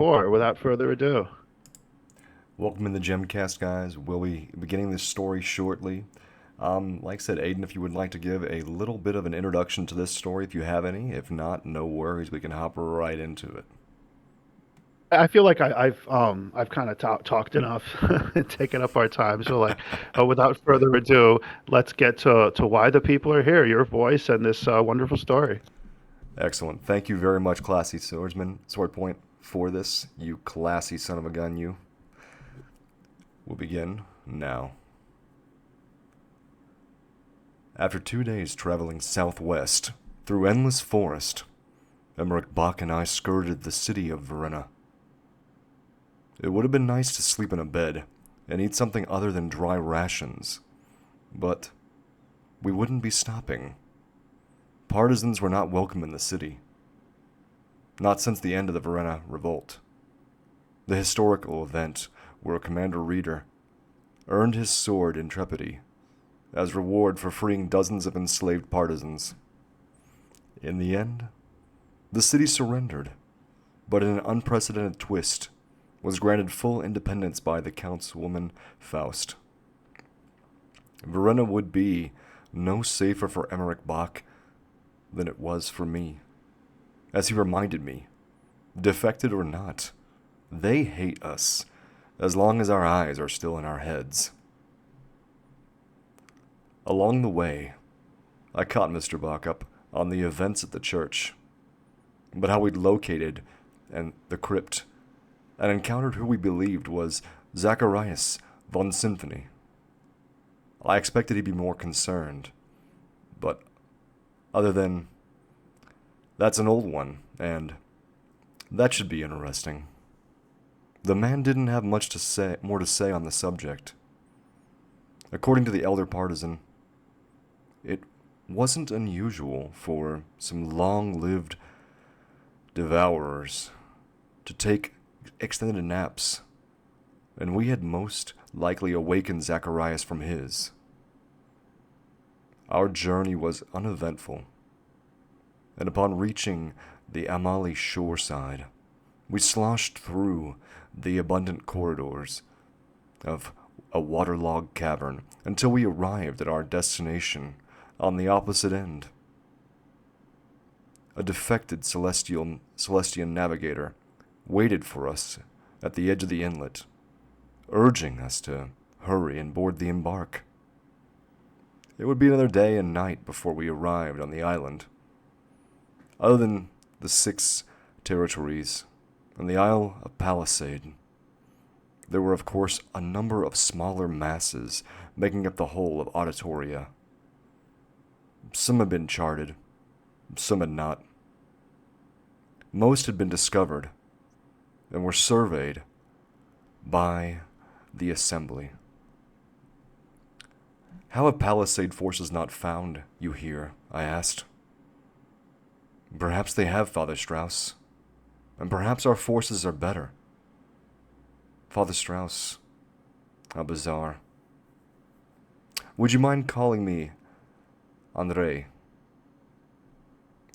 Without further ado. Welcome in the Gemcast, guys. We'll be beginning this story shortly. Like I said, Aiden, if you would like to give a little bit of an introduction to this story, if you have any. If not, no worries. We can hop right into it. I feel like I've kind of talked enough and taken up our time. So without further ado, let's get to why the people are here, your voice and this wonderful story. Excellent. Thank you very much, classy swordsman, Swordpoint, for this. You classy son of a gun, you. We'll begin now. After 2 days traveling southwest through endless forest, Emmerich Bach and I skirted the city of Verena. It would have been nice to sleep in a bed and eat something other than dry rations, but we wouldn't be stopping. Partisans were not welcome in the city. Not since the end of the Verena Revolt. The historical event where Commander Reeder earned his sword intrepidity as reward for freeing dozens of enslaved partisans. In the end, the city surrendered, but in an unprecedented twist, was granted full independence by the Countesswoman Faust. Verena would be no safer for Emmerich Bach than it was for me. As he reminded me, defected or not, they hate us as long as our eyes are still in our heads. Along the way, I caught Mr. Bach up on the events at the church, but how we'd located and the crypt and encountered who we believed was Zacharias von Symphony. I expected he'd be more concerned, but other than, that's an old one, and that should be interesting. The man didn't have more to say on the subject. According to the elder partisan, it wasn't unusual for some long-lived devourers to take extended naps, and we had most likely awakened Zacharias from his. Our journey was uneventful, and upon reaching the Amali shoreside, we sloshed through the abundant corridors of a waterlogged cavern until we arrived at our destination on the opposite end. A defected Celestian navigator waited for us at the edge of the inlet, urging us to hurry and board the embark. It would be another day and night before we arrived on the island. Other than the 6 territories and the Isle of Palisade, there were of course a number of smaller masses making up the whole of Auditoria. Some had been charted, some had not. Most had been discovered and were surveyed by the Assembly. How have Palisade forces not found you here? I asked. Perhaps they have, Father Strauss, and perhaps our forces are better. Father Strauss, how bizarre. Would you mind calling me Andre?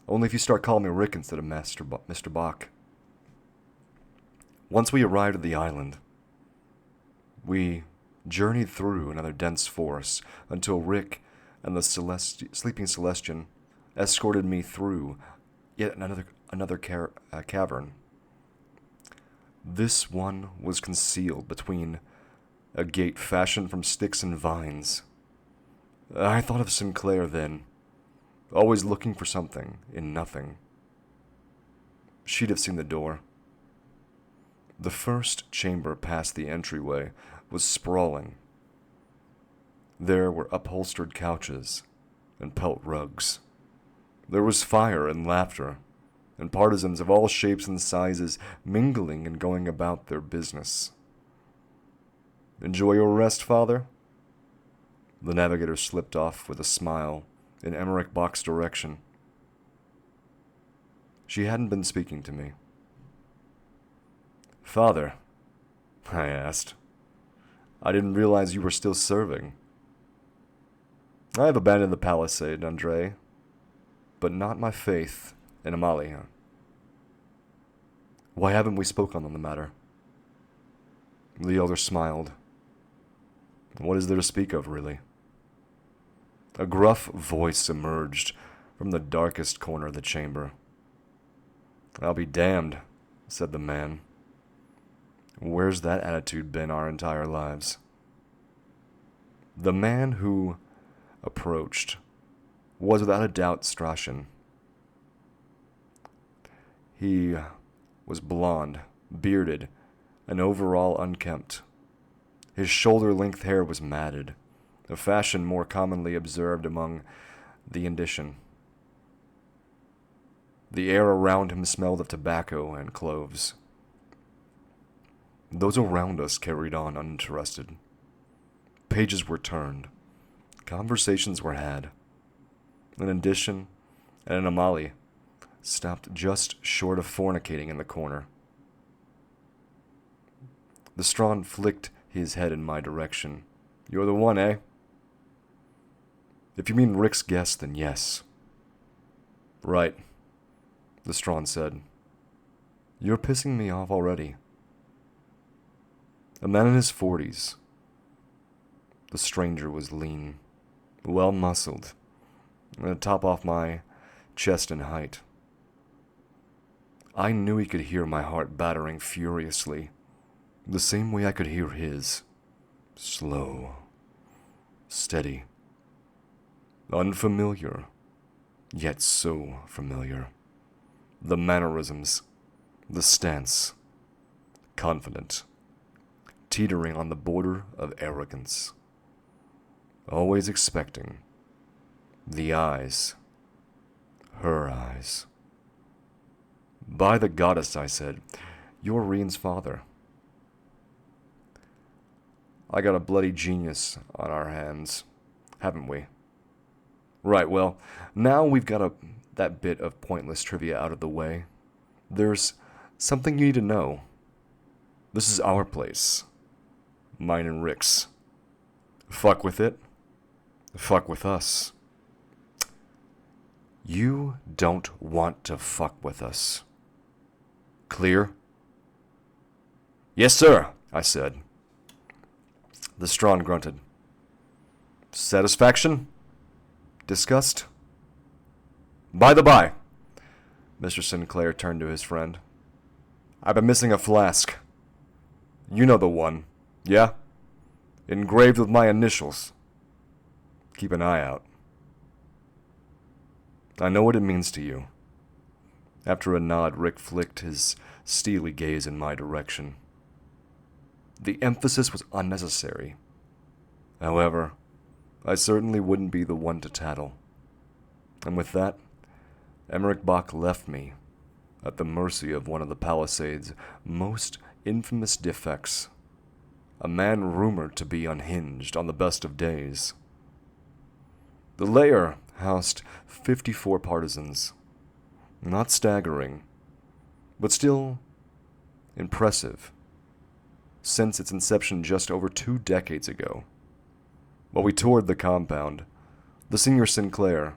Only if you start calling me Rick instead of Mr. Bach. Once we arrived at the island, we journeyed through another dense forest until Rick and the sleeping Celestian escorted me through yet another cavern. This one was concealed between a gate fashioned from sticks and vines. I thought of Sinclair then, always looking for something in nothing. She'd have seen the door. The first chamber past the entryway was sprawling. There were upholstered couches and pelt rugs. There was fire and laughter, and partisans of all shapes and sizes mingling and going about their business. Enjoy your rest, Father? The navigator slipped off with a smile in Emmerich Bach's direction. She hadn't been speaking to me. Father, I asked, I didn't realize you were still serving. I have abandoned the Palisade, Andre, but not my faith in Amalia. Why haven't we spoken on the matter? The elder smiled. What is there to speak of, really? A gruff voice emerged from the darkest corner of the chamber. I'll be damned, said the man. Where's that attitude been our entire lives? The man who approached was without a doubt Strachan. He was blond, bearded, and overall unkempt. His shoulder-length hair was matted, a fashion more commonly observed among the Indician. The air around him smelled of tobacco and cloves. Those around us carried on uninterested. Pages were turned. Conversations were had. An Indician and an Amali stopped just short of fornicating in the corner. The Strawn flicked his head in my direction. You're the one, eh? If you mean Rick's guest, then yes. Right, the Strawn said. You're pissing me off already. A man in his 40s. The stranger was lean, well-muscled, and a top off my chest and height. I knew he could hear my heart battering furiously, the same way I could hear his. Slow, steady, unfamiliar, yet so familiar. The mannerisms, the stance, confident, teetering on the border of arrogance. Always expecting. The eyes. Her eyes. By the goddess, I said, you're Rian's father. I got a bloody genius on our hands, haven't we? Right, well, now we've got that bit of pointless trivia out of the way. There's something you need to know. This is our place. Mine and Rick's. Fuck with it. Fuck with us. You don't want to fuck with us. Clear? Yes, sir, I said. The Strawn grunted. Satisfaction? Disgust? By the by, Mr. Sinclair turned to his friend. I've been missing a flask. You know the one, yeah? Engraved with my initials. Keep an eye out. I know what it means to you. After a nod, Rick flicked his steely gaze in my direction. The emphasis was unnecessary. However, I certainly wouldn't be the one to tattle. And with that, Emmerich Bach left me at the mercy of one of the Palisade's most infamous defects, a man rumored to be unhinged on the best of days. The lair housed 54 partisans. Not staggering, but still impressive, since its inception just over 2 decades ago. While we toured the compound, the senior Sinclair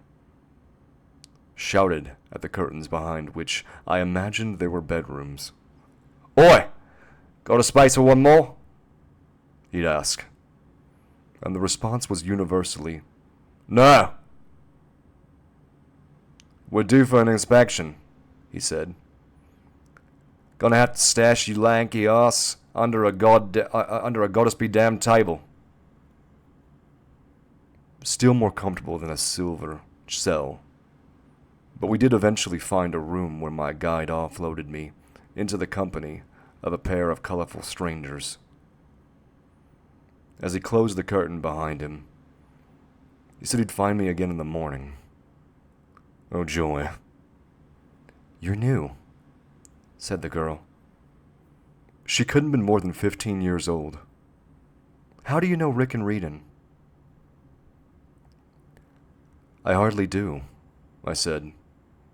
shouted at the curtains behind which I imagined there were bedrooms. Oi! Got a space for one more? He'd ask. And the response was universally, No! We're due for an inspection, he said. Gonna have to stash you lanky ass under a goddess-be-damned table. Still more comfortable than a silver cell. But we did eventually find a room where my guide offloaded me into the company of a pair of colorful strangers. As he closed the curtain behind him, he said he'd find me again in the morning. Oh joy. You're new, said the girl. She couldn't have been more than 15 years old. How do you know Rick and Reedon? I hardly do, I said.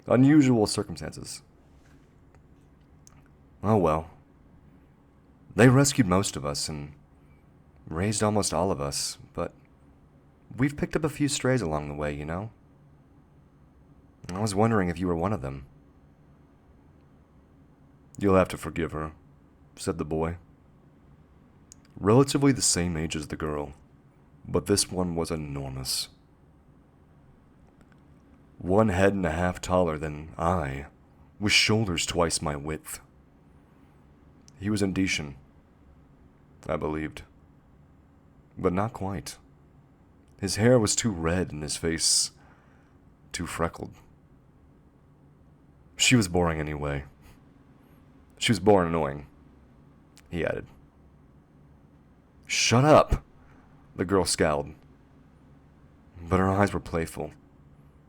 Unusual circumstances. Oh well. They rescued most of us and raised almost all of us, but we've picked up a few strays along the way, you know? I was wondering if you were one of them. You'll have to forgive her, said the boy. Relatively the same age as the girl, but this one was enormous. 1.5 heads taller than I, with shoulders twice my width. He was Indetian, I believed. But not quite. His hair was too red and his face too freckled. She was boring anyway. She was born annoying, he added. Shut up, the girl scowled. But her eyes were playful.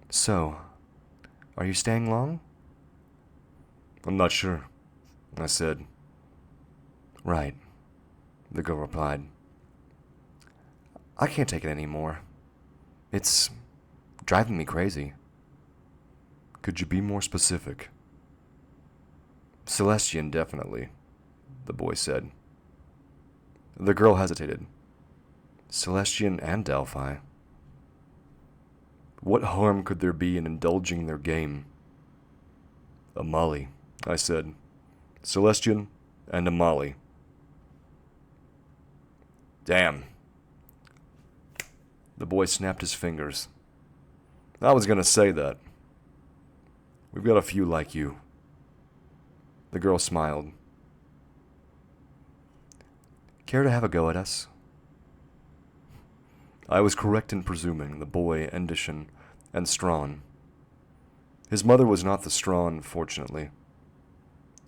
So, are you staying long? I'm not sure, I said. Right, the girl replied. I can't take it anymore. It's driving me crazy. Could you be more specific? Celestian, definitely, the boy said. The girl hesitated. Celestian and Delphi. What harm could there be in indulging their game? A Molly, I said. Celestian and a Molly. Damn. The boy snapped his fingers. I was gonna say that. We've got a few like you. The girl smiled. Care to have a go at us? I was correct in presuming the boy Indetian and Strawn. His mother was not the Strawn, fortunately.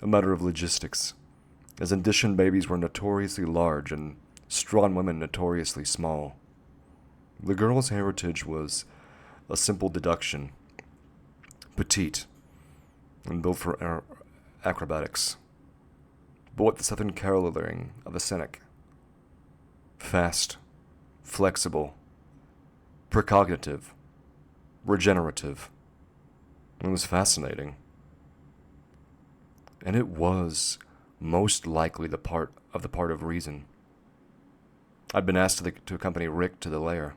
A matter of logistics, as Indetian babies were notoriously large and Strawn women notoriously small. The girl's heritage was a simple deduction. Petite, and built for acrobatics, but with the southern coloring of a cynic. Fast, flexible, precognitive, regenerative. It was fascinating. And it was most likely the part of reason. I'd been asked to accompany Rick to the lair,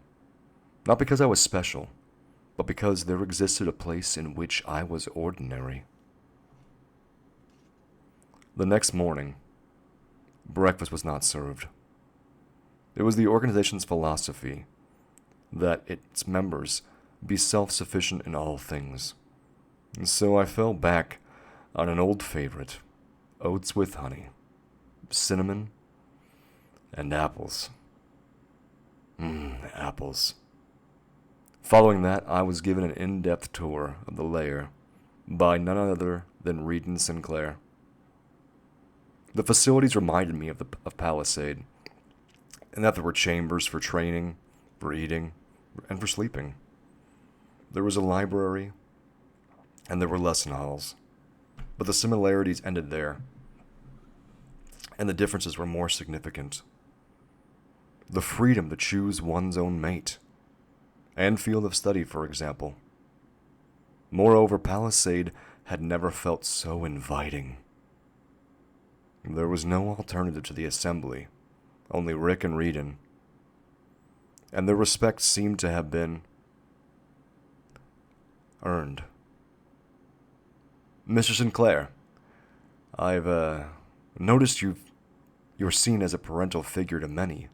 not because I was special, but because there existed a place in which I was ordinary. The next morning, breakfast was not served. It was the organization's philosophy that its members be self-sufficient in all things. And so I fell back on an old favorite, oats with honey, cinnamon, and apples. Apples. Following that, I was given an in-depth tour of the lair by none other than Reed and Sinclair. The facilities reminded me of Palisade, and that there were chambers for training, for eating, and for sleeping. There was a library, and there were lesson halls, but the similarities ended there, and the differences were more significant. The freedom to choose one's own mate, and field of study, for example. Moreover, Palisade had never felt so inviting. There was no alternative to the assembly, only Rick and Reedon, and their respect seemed to have been earned. Mr. Sinclair, I've noticed you're seen as a parental figure to many,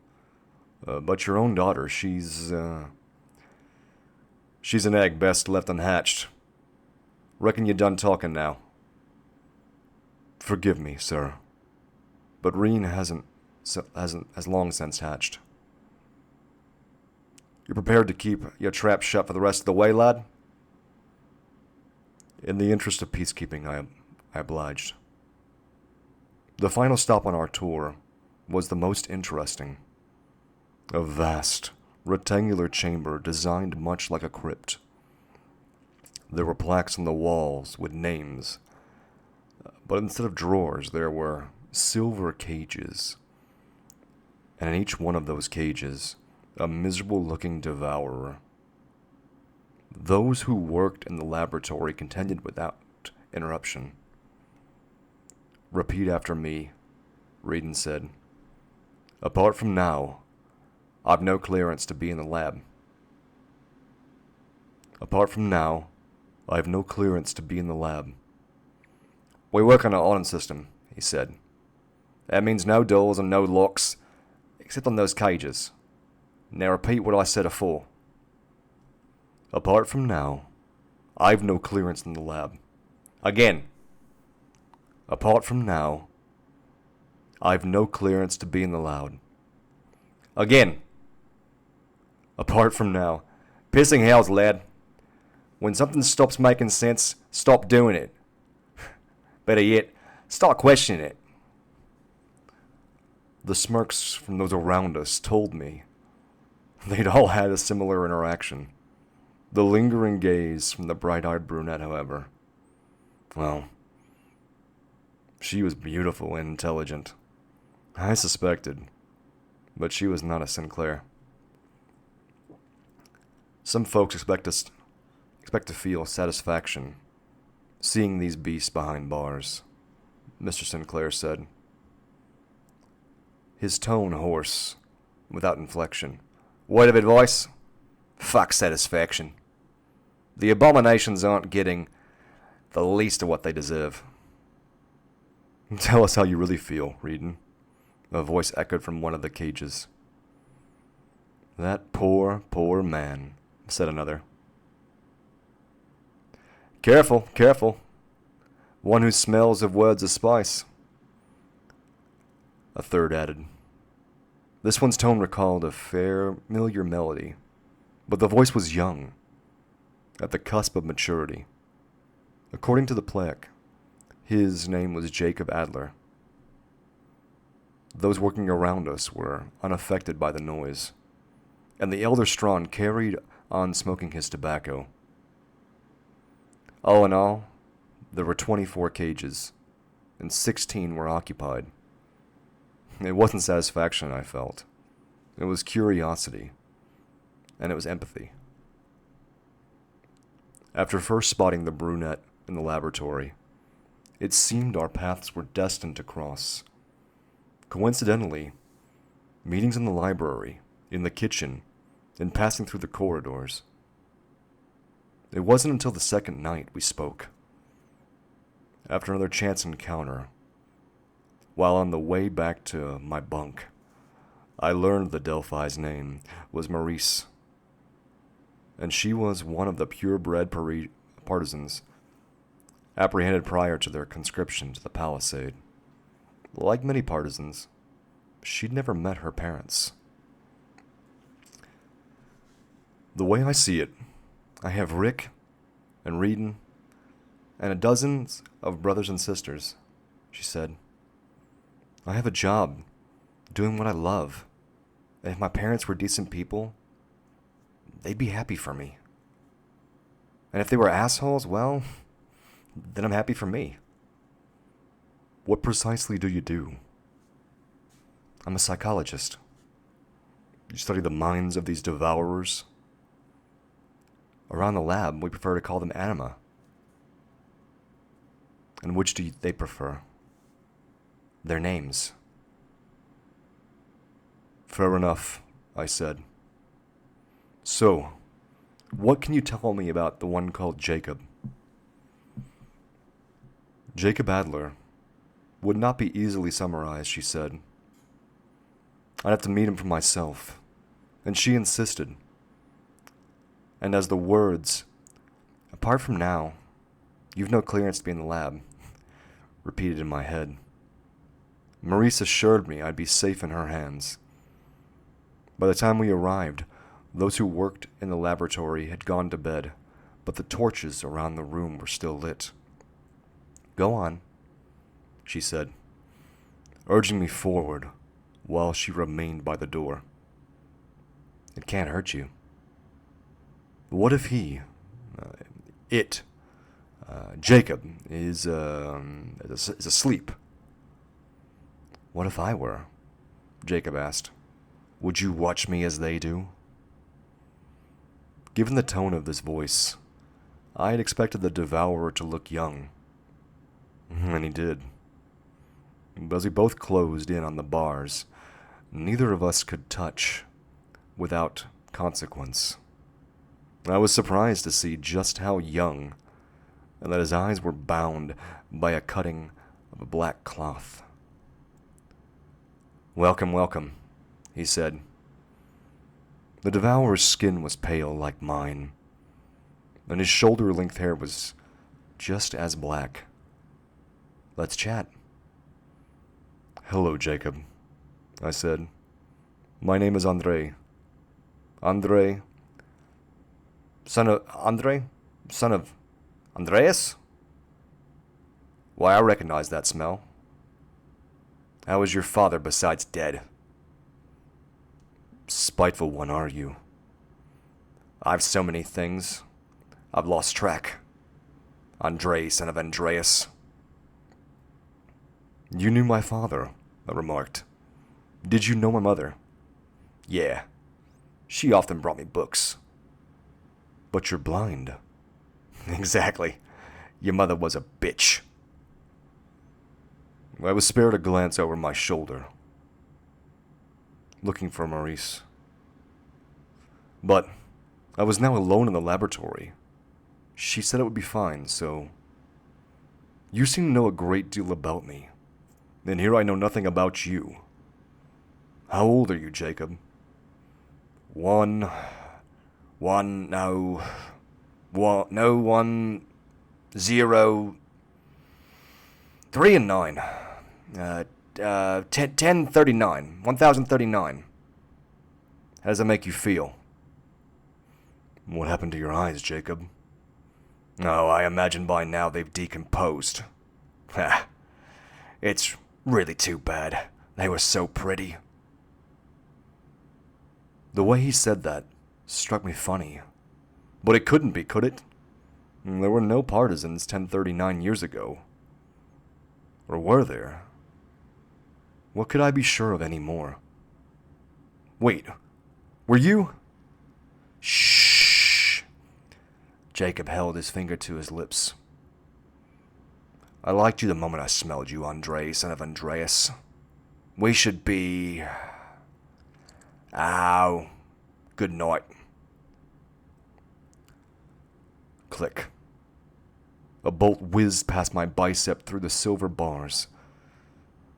but your own daughter, she's an egg best left unhatched. Reckon you done talking now. Forgive me, sir, but Reen has long since hatched. You prepared to keep your trap shut for the rest of the way, lad? In the interest of peacekeeping, I obliged. The final stop on our tour was the most interesting. A vast, rectangular chamber designed much like a crypt. There were plaques on the walls with names, but instead of drawers, there were silver cages. And in each one of those cages, a miserable-looking devourer. Those who worked in the laboratory contended without interruption. Repeat after me, Reedon said. Apart from now, I've no clearance to be in the lab. Apart from now, I have no clearance to be in the lab. We work on an audit system, he said. That means no doors and no locks, except on those cages. Now repeat what I said afore. Apart from now, I've no clearance in the lab. Again. Apart from now, I've no clearance to be in the lab. Again. Apart from now. Pissing hells, lad. When something stops making sense, stop doing it. Better yet, start questioning it. The smirks from those around us told me they'd all had a similar interaction. The lingering gaze from the bright-eyed brunette, however, well, she was beautiful and intelligent. I suspected, but she was not a Sinclair. Some folks expect to feel satisfaction seeing these beasts behind bars, Mr. Sinclair said, his tone hoarse, without inflection. Word of advice? Fuck satisfaction. The abominations aren't getting the least of what they deserve. Tell us how you really feel, Reedon, a voice echoed from one of the cages. That poor, poor man, said another. Careful, careful. One who smells of words of spice. A third added. This one's tone recalled a familiar melody, but the voice was young, at the cusp of maturity. According to the plaque, his name was Jacob Adler. Those working around us were unaffected by the noise, and the elder Strawn carried on smoking his tobacco. All in all, there were 24 cages, and 16 were occupied. It wasn't satisfaction I felt. It was curiosity, and it was empathy. After first spotting the brunette in the laboratory, it seemed our paths were destined to cross. Coincidentally, meetings in the library, in the kitchen, and passing through the corridors. It wasn't until the second night we spoke. After another chance encounter, while on the way back to my bunk, I learned the Delphi's name was Maurice, and she was one of the purebred partisans apprehended prior to their conscription to the Palisade. Like many partisans, she'd never met her parents. The way I see it, I have Rick and Reedon and a dozen of brothers and sisters, she said. I have a job, doing what I love, and if my parents were decent people, they'd be happy for me. And if they were assholes, well, then I'm happy for me. What precisely do you do? I'm a psychologist. You study the minds of these devourers. Around the lab, we prefer to call them anima. And which do they prefer? Their names. Fair enough, I said. So, what can you tell me about the one called Jacob? Jacob Adler would not be easily summarized, she said. I'd have to meet him for myself, and she insisted. And as the words, apart from now, you've no clearance to be in the lab, repeated in my head, Maurice assured me I'd be safe in her hands. By the time we arrived, those who worked in the laboratory had gone to bed, but the torches around the room were still lit. Go on, she said, urging me forward while she remained by the door. It can't hurt you. What if Jacob, is asleep? What if I were? Jacob asked. Would you watch me as they do? Given the tone of this voice, I had expected the devourer to look young. And he did. But as we both closed in on the bars, neither of us could touch without consequence. I was surprised to see just how young, and that his eyes were bound by a cutting of a black cloth. "Welcome, welcome," he said. The devourer's skin was pale like mine, and his shoulder-length hair was just as black. "Let's chat." "Hello, Jacob," I said. "My name is Andre. Andre? Son of Andreas? Why, I recognize that smell. How is your father besides dead?" "Spiteful one, are you?" "I've so many things. I've lost track. Andre, son of Andreas." "You knew my father," I remarked. "Did you know my mother?" "Yeah. She often brought me books." "But you're blind." "Exactly. Your mother was a bitch." I was spared a glance over my shoulder, looking for Maurice. But I was now alone in the laboratory. She said it would be fine, so... "You seem to know a great deal about me, and here I know nothing about you. How old are you, Jacob?" One, 0, 3 and 9. 1039. 1039. How does that make you feel? "What happened to your eyes, Jacob?" "Oh, I imagine by now they've decomposed." "Ha. It's really too bad. They were so pretty." The way he said that struck me funny. But it couldn't be, could it? There were no partisans 1039 years ago. Or were there? What could I be sure of anymore? "Wait, were you..." "Shh." Jacob held his finger to his lips. "I liked you the moment I smelled you, Andre, son of Andreas. We should be... Ow. Good night." Click. A bolt whizzed past my bicep through the silver bars.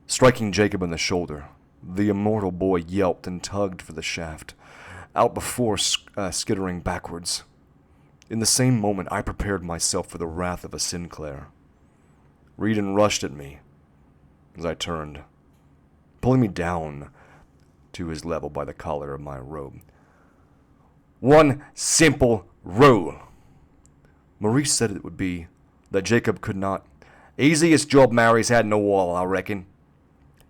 Striking Jacob in the shoulder, the immortal boy yelped and tugged for the shaft, out before skittering backwards. In the same moment, I prepared myself for the wrath of a Sinclair. Reedon rushed at me as I turned, pulling me down to his level by the collar of my robe. "One simple rule." Maurice said it would be that Jacob could not. "Easiest job Mary's had in a while, I reckon.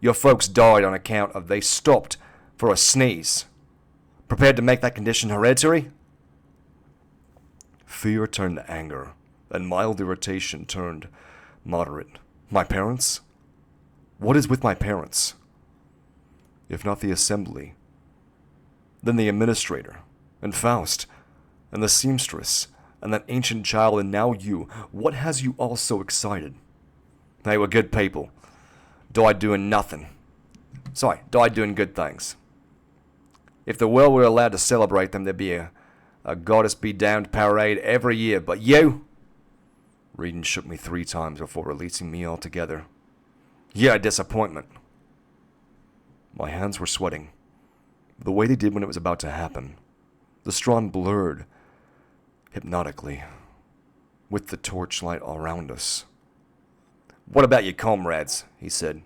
Your folks died on account of they stopped for a sneeze. Prepared to make that condition hereditary?" Fear turned to anger, and mild irritation turned moderate. My parents? What is with my parents? If not the assembly, then the administrator, and Faust, and the seamstress, and that ancient child, and now you. What has you all so excited? They were good people. Died doing nothing. Died doing good things. If the world were allowed to celebrate them, there'd be a goddess-be-damned parade every year. But you... Reedon shook me 3 times before releasing me altogether. "You're a disappointment." My hands were sweating, the way they did when it was about to happen. The strong blurred hypnotically with the torchlight around us. "What about your comrades?" he said.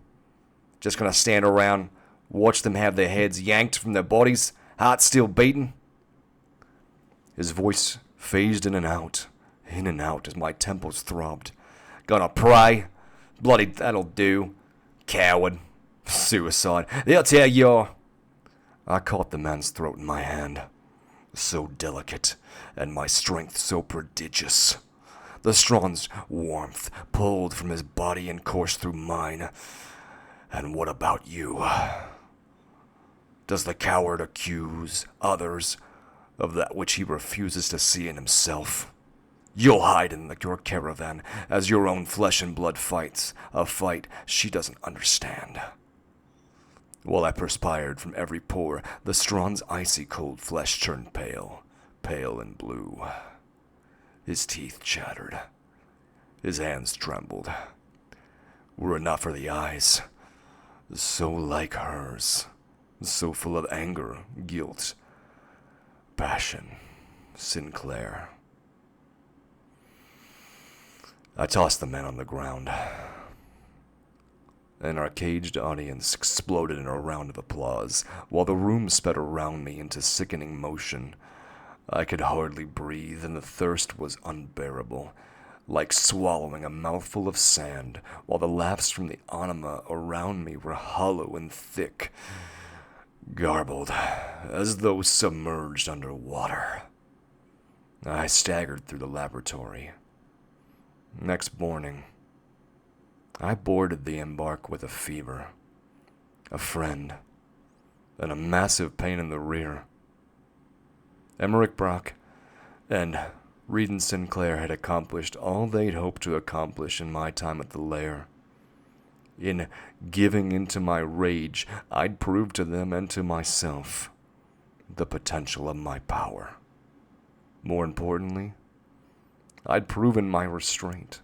"Just gonna stand around, watch them have their heads yanked from their bodies, hearts still beating?" His voice phased in and out as my temples throbbed. "Gonna pray? Bloody that'll do. Coward. Suicide. They'll tell you..." I caught the man's throat in my hand. So delicate, and my strength so prodigious. The Strong's warmth pulled from his body and coursed through mine. "And what about you? Does the coward accuse others of that which he refuses to see in himself? You'll hide in your caravan as your own flesh and blood fights a fight she doesn't understand." While I perspired from every pore, the Strong's icy cold flesh turned pale and blue. His teeth chattered. His hands trembled. Were it not for the eyes, so like hers, so full of anger, guilt, passion, Sinclair. I tossed the man on the ground, and our caged audience exploded in a round of applause, while the room sped around me into sickening motion. I could hardly breathe, and the thirst was unbearable, like swallowing a mouthful of sand, while the laughs from the anima around me were hollow and thick, garbled, as though submerged under water. I staggered through the laboratory. Next morning, I boarded the embark with a fever, a friend, and a massive pain in the rear. Emmerich Brock and Reed and Sinclair had accomplished all they'd hoped to accomplish in my time at the lair. In giving into my rage, I'd proved to them and to myself the potential of my power. More importantly, I'd proven my restraint.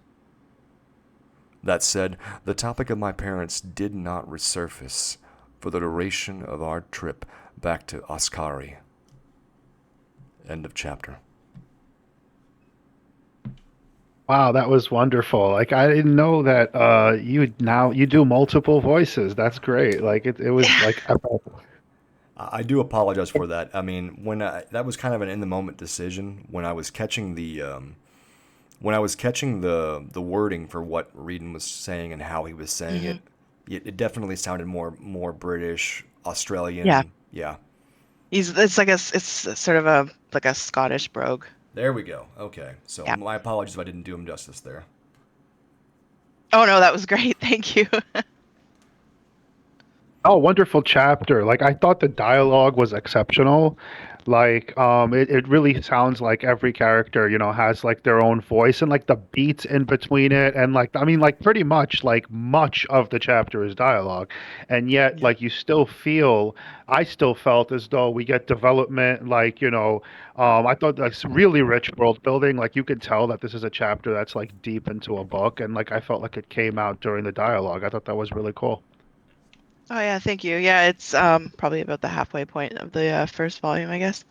That said, the topic of my parents did not resurface for the duration of our trip back to Ascari. End of chapter. Wow, that was wonderful. Like I didn't know that you do multiple voices. That's great. Like it was like I do apologize for that. I mean, that was kind of an in the moment decision when I was catching the wording for what Reedon was saying and how he was saying Hmm. it. It definitely sounded more British, Yeah, Australian. Yeah. it's like it's sort of a like a Scottish brogue. There we go. Okay. So Yeah. my apologies if I didn't do him justice there. Oh no, that was great. Thank you. oh, wonderful chapter. Like I thought the dialogue was exceptional. Like it really sounds like every character, has like their own voice and like the beats in between it and like I mean like pretty much like much of the chapter is dialogue. And yet Yeah. like I still felt as though we get development like, I thought that's really rich world building. Like you could tell that this is a chapter that's like deep into a book and like I felt like it came out during the dialogue. I thought that was really cool. Oh yeah, thank you. Yeah, it's probably about the halfway point of the first volume, I guess.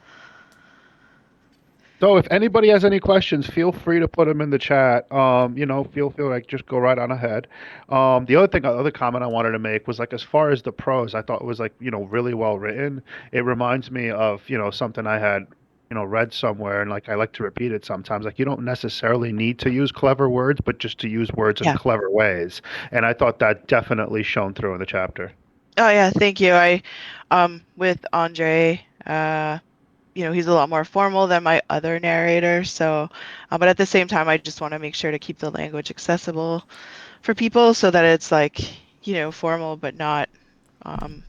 So if anybody has any questions, feel free to put them in the chat. Feel free like just go right on ahead. Other comment I wanted to make was like as far as the prose, I thought it was like really well written. It reminds me of something I had read somewhere, and like I like to repeat it sometimes. Like you don't necessarily need to use clever words, but just to use words in Yeah. clever ways. And I thought that definitely shone through in the chapter. Oh yeah, thank you. I with Andre, he's a lot more formal than my other narrator, so but at the same time I just want to make sure to keep the language accessible for people so that it's like, formal but not um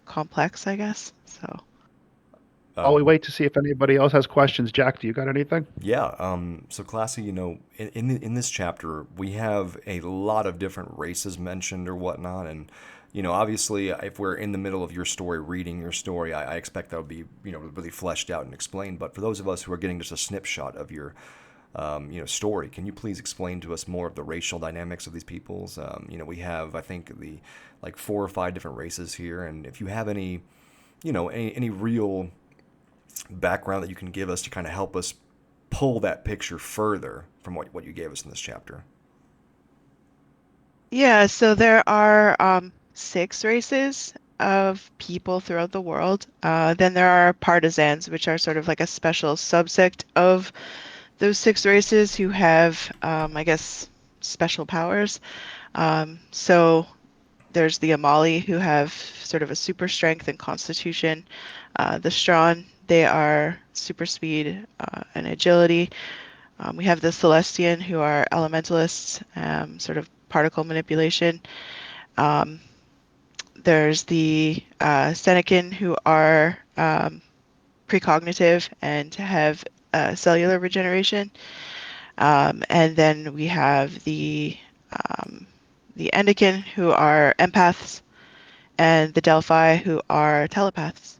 complex, I guess. So, While we Um, wait to see if anybody else has questions, Jack, do you got anything? yeah. So Classy, in this chapter we have a lot of different races mentioned or whatnot, and obviously, if we're in the middle of your story, reading your story, I expect that would be really fleshed out and explained. But for those of us who are getting just a snapshot of your story, can you please explain to us more of the racial dynamics of these peoples? We have, I think, the like 4 or 5 different races here, and if you have any, any real background that you can give us to kind of help us pull that picture further from what you gave us in this chapter. yeah, so there are 6 races of people throughout the world. Then there are partisans, which are sort of like a special subsect of those 6 races who have, I guess, special powers. So there's the Amali who have sort of a super strength and constitution. The Strawn, they are super speed and agility. We have the Celestian who are elementalists, sort of particle manipulation. Um, there's the Senecan who are precognitive and have cellular regeneration. And then we have um, the Endocan who are empaths and the Delphi who are telepaths.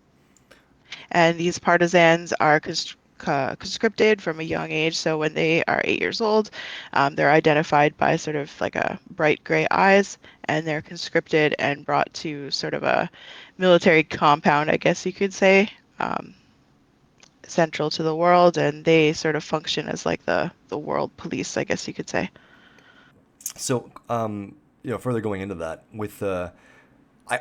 And these partisans are conscripted from a young age. So when they are 8 years old, they're identified by sort of like a bright gray eyes, and they're conscripted and brought to sort of a military compound, I guess you could say, um, central to the world, and they sort of function as like the world police, I guess you could say. So, further going into that,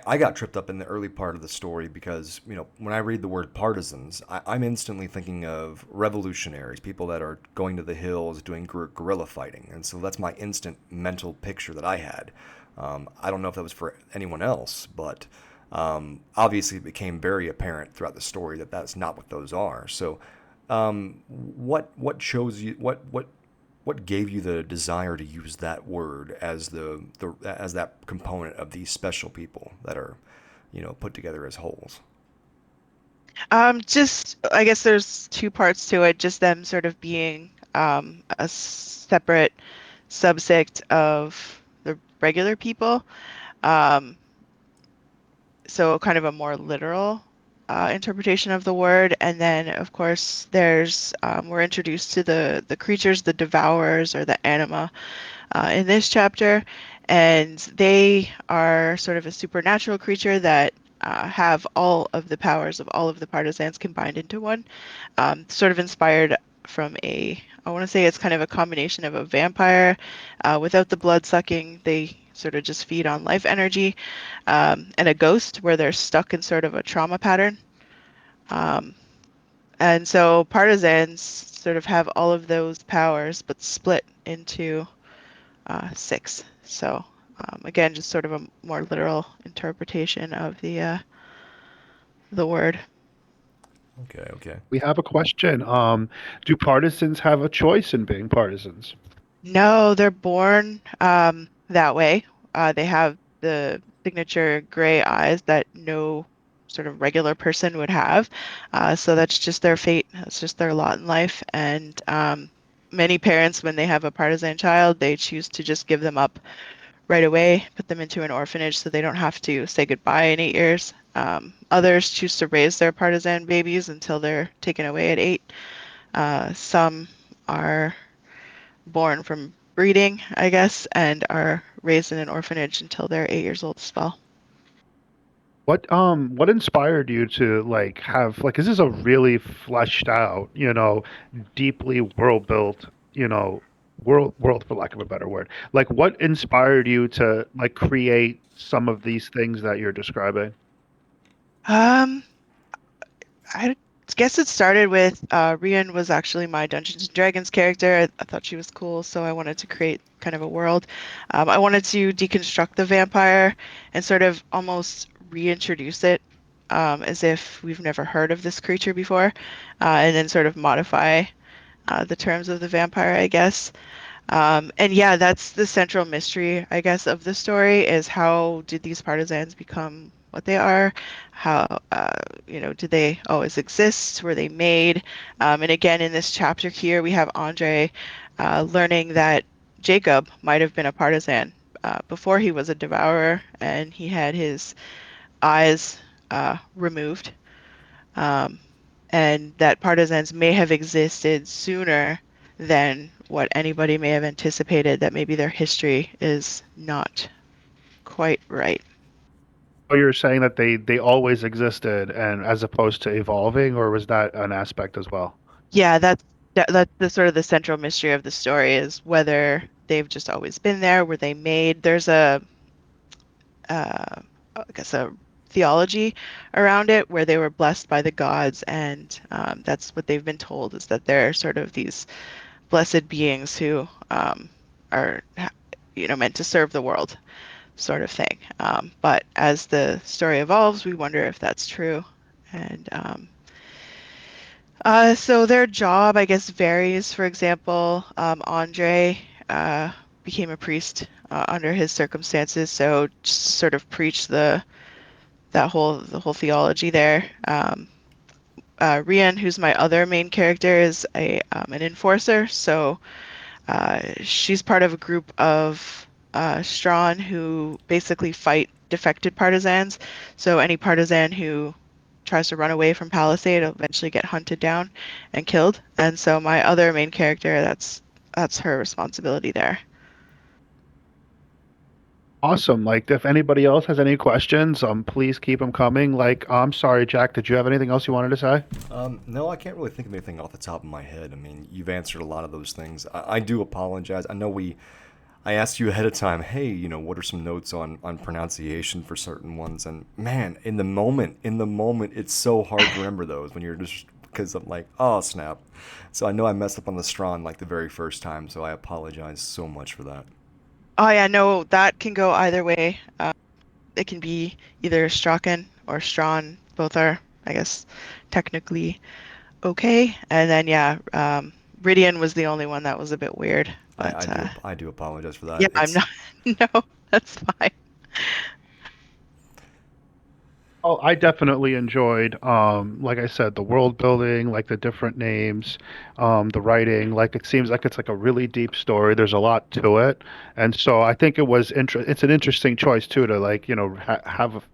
I got tripped up in the early part of the story because, when I read the word partisans, I'm instantly thinking of revolutionaries, people that are going to the hills doing guerrilla fighting. And so that's my instant mental picture that I had. I don't know if that was for anyone else, but obviously it became very apparent throughout the story that that's not what those are. So, what chose you? What gave you the desire to use that word as as that component of these special people that are, put together as wholes? Just I guess there's two parts to it, just them sort of being a separate subsect of the regular people. Um, so kind of a more literal interpretation of the word. And then, of course, there's we're introduced to the creatures, the devourers or the anima, in this chapter, and they are sort of a supernatural creature that have all of the powers of all of the partisans combined into one. Sort of inspired from I want to say it's kind of a combination of a vampire without the blood sucking. They sort of just feed on life energy, and a ghost where they're stuck in sort of a trauma pattern. Um, and so partisans sort of have all of those powers, but split into six. So again, just sort of a more literal interpretation of the word. Okay, okay. We have a question. Do partisans have a choice in being partisans? No, they're born that way. They have the signature gray eyes that no sort of regular person would have. So that's just their fate. That's just their lot in life. And many parents, when they have a partisan child, they choose to just give them up right away, put them into an orphanage so they don't have to say goodbye in 8 years. Others choose to raise their partisan babies until they're taken away at 8. Some are born from breeding, I guess, and are raised in an orphanage until they're 8 years old as well. What inspired you to like have like this is a really fleshed out, deeply world built, world for lack of a better word. Like what inspired you to like create some of these things that you're describing? Um, I guess it started with Rian was actually my Dungeons and Dragons character. I thought she was cool, so I wanted to create kind of a world. I wanted to deconstruct the vampire and sort of almost reintroduce it as if we've never heard of this creature before, and then sort of modify the terms of the vampire, I guess. And yeah, that's the central mystery, I guess, of the story is how did these partisans become what they are? How, did they always exist? Were they made? And again, in this chapter here, we have Andre learning that Jacob might have been a partisan before he was a devourer and he had his eyes removed. Um, and that partisans may have existed sooner than what anybody may have anticipated, that maybe their history is not quite right. Oh, you're saying that they always existed and as opposed to evolving, or was that an aspect as well? Yeah, that's the sort of the central mystery of the story is whether they've just always been there, were they made? There's I guess a theology around it where they were blessed by the gods, and that's what they've been told is that they're sort of these blessed beings who are meant to serve the world sort of thing. But as the story evolves, we wonder if that's true. And so their job, I guess, varies. For example, Andre became a priest under his circumstances, so just sort of preach the whole theology there. Rian, who's my other main character, is an enforcer, so she's part of a group of Strawn who basically fight defected partisans. So any partisan who tries to run away from Palisade, will eventually get hunted down and killed. And so my other main character, that's her responsibility there. Awesome. Like, if anybody else has any questions, please keep them coming. Like, I'm sorry, Jack, did you have anything else you wanted to say? No, I can't really think of anything off the top of my head. I mean, you've answered a lot of those things. I do apologize. I know I asked you ahead of time, hey, what are some notes on pronunciation for certain ones? And man, in the moment, it's so hard to remember those when you're just, because I'm like, oh, snap. So I know I messed up on the Strawn like the very first time, so I apologize so much for that. Oh yeah, no, that can go either way. It can be either Strachan or Strawn. Both are, I guess, technically okay. And then yeah, Ridian was the only one that was a bit weird. I, I But do I do apologize for yeah, that. I'm It's not. No, that's fine. Oh, I definitely enjoyed, like I said, the world building, like the different names, the writing. Like it seems like it's like a really deep story. There's a lot to it, and so I think it's an interesting choice too to like have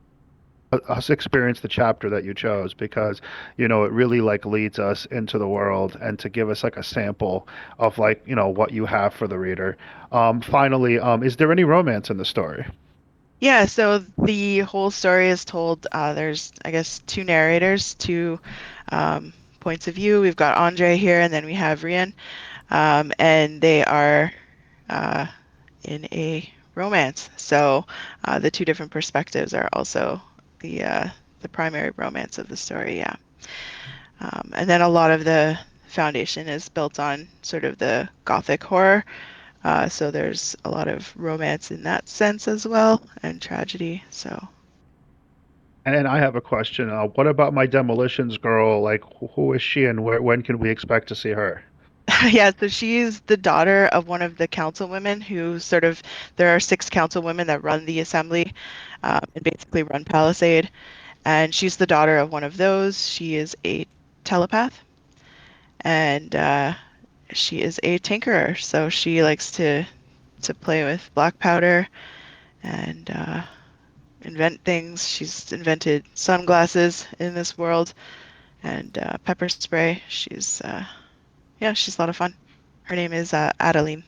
us experience the chapter that you chose because it really like leads us into the world and to give us like a sample of like what you have for the reader. Finally, is there any romance in the story? Yeah, so the whole story is told. There's, I guess, two narrators, two points of view. We've got Andre here, and then we have Rian, and they are uh, in a romance. So the two different perspectives are also the primary romance of the story. Yeah, and then a lot of the foundation is built on sort of the gothic horror. So there's a lot of romance in that sense as well, and tragedy. So And I have a question. What about my demolitions girl? Like, who is she, and when can we expect to see her? yeah, so she's the daughter of one of the councilwomen who sort of, there are six councilwomen that run the assembly and basically run Palisade. And she's the daughter of one of those. She is a telepath and she is a tinkerer. So she likes to play with black powder and invent things. She's invented sunglasses in this world and pepper spray. Yeah, she's a lot of fun. Her name is Adeline.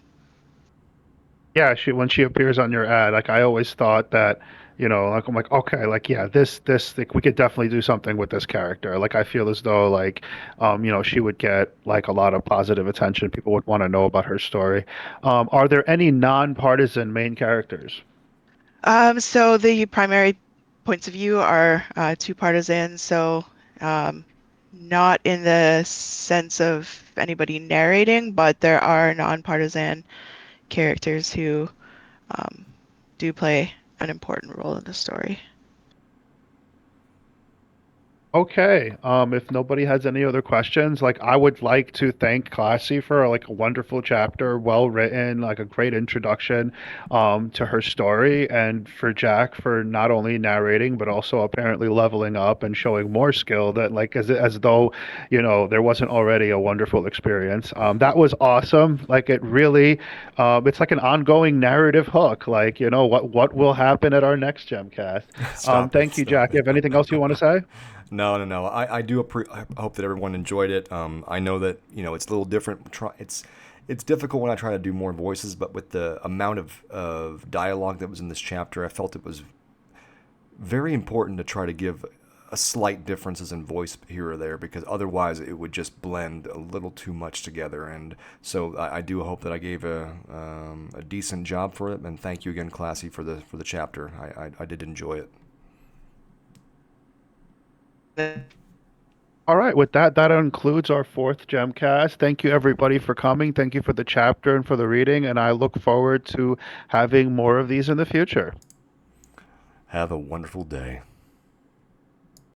Yeah, she when she appears on your ad, like I always thought that, like I'm like, okay, like yeah, this like we could definitely do something with this character. Like I feel as though like, she would get like a lot of positive attention. People would want to know about her story. Are there any non-partisan main characters? So the primary points of view are two partisans. So um, not in the sense of anybody narrating, but there are non-partisan characters who um, do play an important role in the story. Okay. If nobody has any other questions, like I would like to thank Classy for like a wonderful chapter, well written, like a great introduction to her story, and for Jack for not only narrating but also apparently leveling up and showing more skill that like as though, there wasn't already a wonderful experience. That was awesome. Like it really, it's like an ongoing narrative hook. Like, what will happen at our next Gemcast. Stop it, Thank you, stop Jack. You it. have anything else you want to say? No, no, no. I hope that everyone enjoyed it. I know that it's a little different. It's difficult when I try to do more voices, but with the amount of dialogue that was in this chapter, I felt it was very important to try to give a slight differences in voice here or there because otherwise it would just blend a little too much together. And so I do hope that I gave a decent job for it. And thank you again, Classy, for the chapter. I did enjoy it. All right, with that, that concludes our fourth Gemcast. Thank you, everybody, for coming. Thank you for the chapter and for the reading, and I look forward to having more of these in the future. Have a wonderful day.